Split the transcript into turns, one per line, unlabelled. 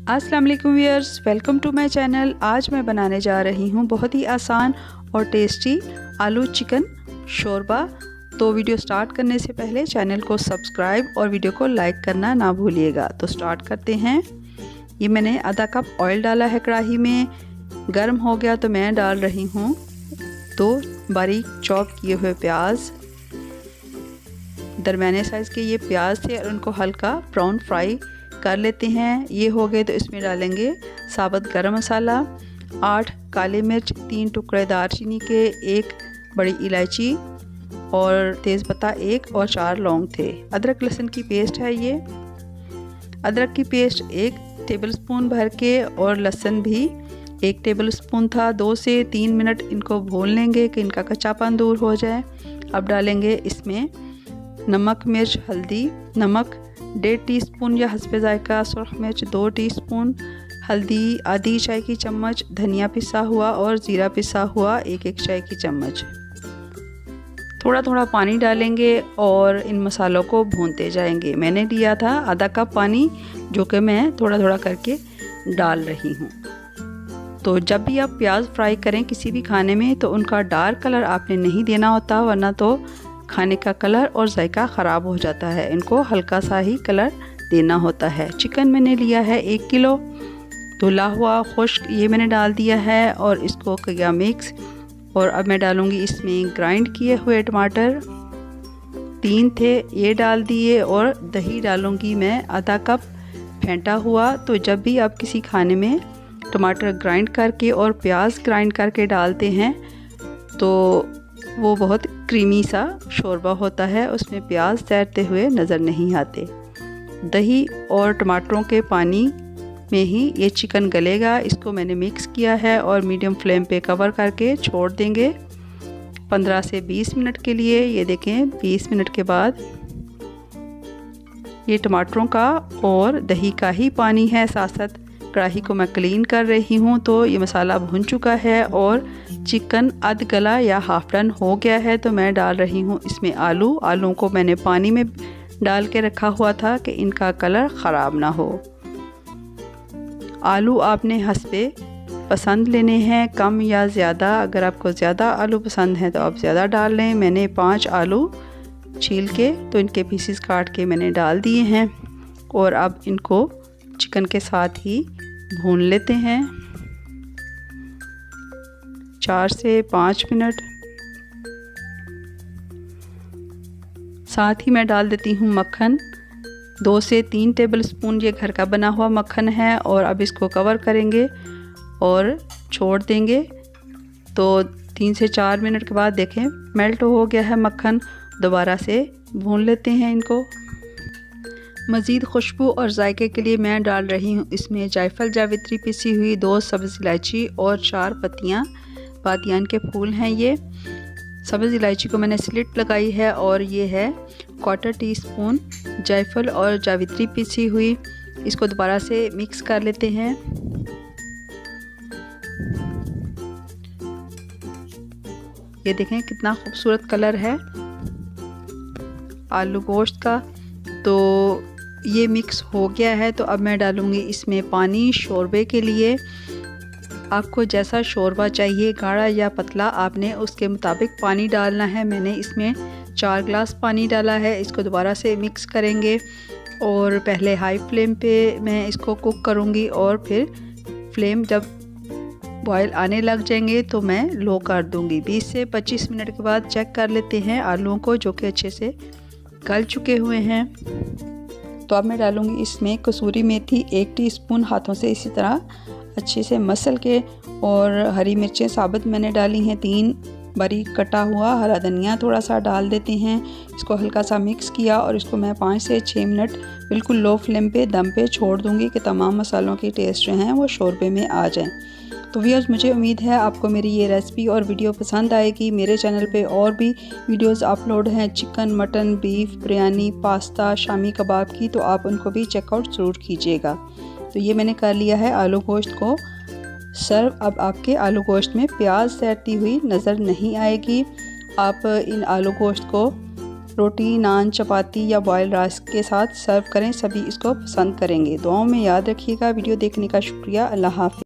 अस्सलाम वालेकुम viewers, welcome to my channel. आज मैं बनाने जा रही हूँ बहुत ही आसान और टेस्टी आलू चिकन शोरबा। तो वीडियो स्टार्ट करने से पहले चैनल को सब्सक्राइब और वीडियो को लाइक करना ना भूलिएगा। तो स्टार्ट करते हैं। ये मैंने आधा कप ऑयल डाला है कढ़ाई में। गर्म हो गया तो मैं डाल रही हूँ 2 बारीक चॉप किए हुए प्याज। दरमियाने साइज़ के ये प्याज थे और उनको हल्का ब्राउन फ्राई कर लेते हैं। ये हो गए तो इसमें डालेंगे साबुत गरम मसाला, 8 काले मिर्च, 3 टुकड़े दालचीनी के, 1 बड़ी इलायची और तेज़पत्ता 1 और 4 लौंग थे। अदरक लहसुन की पेस्ट है ये। अदरक की पेस्ट 1 टेबलस्पून भर के और लहसुन भी 1 टेबलस्पून था। 2 से 3 मिनट इनको भून लेंगे कि इनका कच्चापन दूर हो जाए। अब डालेंगे इसमें नमक, मिर्च, हल्दी। नमक 1.5 टीस्पून या हस्बे जायका, सुरख मिर्च 2 टीस्पून, हल्दी आधी चाय की चम्मच, धनिया पिसा हुआ और ज़ीरा पिसा हुआ 1 चाय की चम्मच। थोड़ा थोड़ा पानी डालेंगे और इन मसालों को भूनते जाएंगे। मैंने लिया था आधा कप पानी, जो कि मैं थोड़ा थोड़ा करके डाल रही हूँ। तो जब भी आप प्याज फ्राई करें किसी भी खाने में तो उनका डार्क कलर आपने नहीं देना होता, वरना तो खाने का कलर और जायका ख़राब हो जाता है। इनको हल्का सा ही कलर देना होता है। चिकन मैंने लिया है 1 किलो, धुला हुआ खुश्क, ये मैंने डाल दिया है और इसको किया मिक्स। और अब मैं डालूँगी इसमें ग्राइंड किए हुए टमाटर 3 थे, ये डाल दिए और दही डालूँगी मैं आधा कप फेंटा हुआ। तो जब भी आप किसी खाने में टमाटर ग्राइंड करके और प्याज ग्राइंड करके डालते हैं तो वो बहुत क्रीमी सा शोरबा होता है, उसमें प्याज तैरते हुए नज़र नहीं आते। दही और टमाटरों के पानी में ही ये चिकन गलेगा। इसको मैंने मिक्स किया है और मीडियम फ्लेम पे कवर करके छोड़ देंगे 15 से 20 मिनट के लिए। ये देखें 20 मिनट के बाद ये टमाटरों का और दही का ही पानी है। साथ साथ कढ़ाई को मैं क्लीन कर रही हूँ। तो ये मसाला भुन चुका है और चिकन अध गला या हाफ डन हो गया है। तो मैं डाल रही हूँ इसमें आलू को मैंने पानी में डाल के रखा हुआ था कि इनका कलर ख़राब ना हो। आलू आपने हस्बे पसंद लेने हैं, कम या ज़्यादा। अगर आपको ज़्यादा आलू पसंद है तो आप ज़्यादा डाल लें। मैंने 5 आलू छील के तो इनके पीसेस काट के मैंने डाल दिए हैं और अब इनको चिकन के साथ ही भून लेते हैं 4 से 5 मिनट। साथ ही मैं डाल देती हूँ मक्खन, 2 से 3 टेबलस्पून ये घर का बना हुआ मक्खन है। और अब इसको कवर करेंगे और छोड़ देंगे। तो 3 से 4 मिनट के बाद देखें मेल्ट हो गया है मक्खन। दोबारा से भून लेते हैं इनको। मज़ीद खुशबू और जायके के लिए मैं डाल रही हूँ इसमें जायफल जावित्री पिसी हुई, 2 सब्ज़ इलायची और 4 पत्तियाँ बादियान के फूल हैं। ये सब्ज़ इलायची को मैंने स्लिट लगाई है और ये है 1/4 टीस्पून जायफल और जावित्री पिसी हुई। इसको दोबारा से मिक्स कर लेते हैं। ये देखें कितना खूबसूरत कलर है आलू गोश्त का। तो ये मिक्स हो गया है। तो अब मैं डालूँगी इसमें पानी शोरबे के लिए। आपको जैसा शोरबा चाहिए, गाढ़ा या पतला, आपने उसके मुताबिक पानी डालना है। मैंने इसमें 4 गिलास पानी डाला है। इसको दोबारा से मिक्स करेंगे और पहले हाई फ्लेम पे मैं इसको कुक करूँगी और फिर फ्लेम जब बॉयल आने लग जाएंगे तो मैं लो कर दूँगी। 20 से 25 मिनट के बाद चेक कर लेते हैं आलूओं को, जो कि अच्छे से गल चुके हुए हैं। तो अब मैं डालूँगी इसमें कसूरी मेथी 1 टीस्पून, हाथों से इसी तरह अच्छे से मसल के। और हरी मिर्चें साबुत मैंने डाली हैं 3, बारीक कटा हुआ हरा धनिया थोड़ा सा डाल देते हैं। इसको हल्का सा मिक्स किया और इसको मैं 5 से 6 मिनट बिल्कुल लो फ्लेम पे दम पे छोड़ दूँगी कि तमाम मसालों के टेस्ट जो हैं वो शोरबे में आ जाएं। तो व्यूअर्स, मुझे उम्मीद है आपको मेरी ये रेसिपी और वीडियो पसंद आएगी। मेरे चैनल पे और भी वीडियोस अपलोड हैं chicken, mutton, beef, biryani, pasta, shami kabab की, तो आप उनको भी चेकआउट ज़रूर कीजिएगा। तो ये मैंने कर लिया है आलू गोश्त को सर्व। अब आपके आलू गोश्त में प्याज तैरती हुई नज़र नहीं आएगी। आप इन आलू गोश्त को रोटी, नान, चपाती या बॉयल राइस के साथ सर्व करें। सभी इसको पसंद करेंगे। दुआओं में याद रखिएगा। वीडियो देखने का शुक्रिया। अल्लाह हाफ़िज़।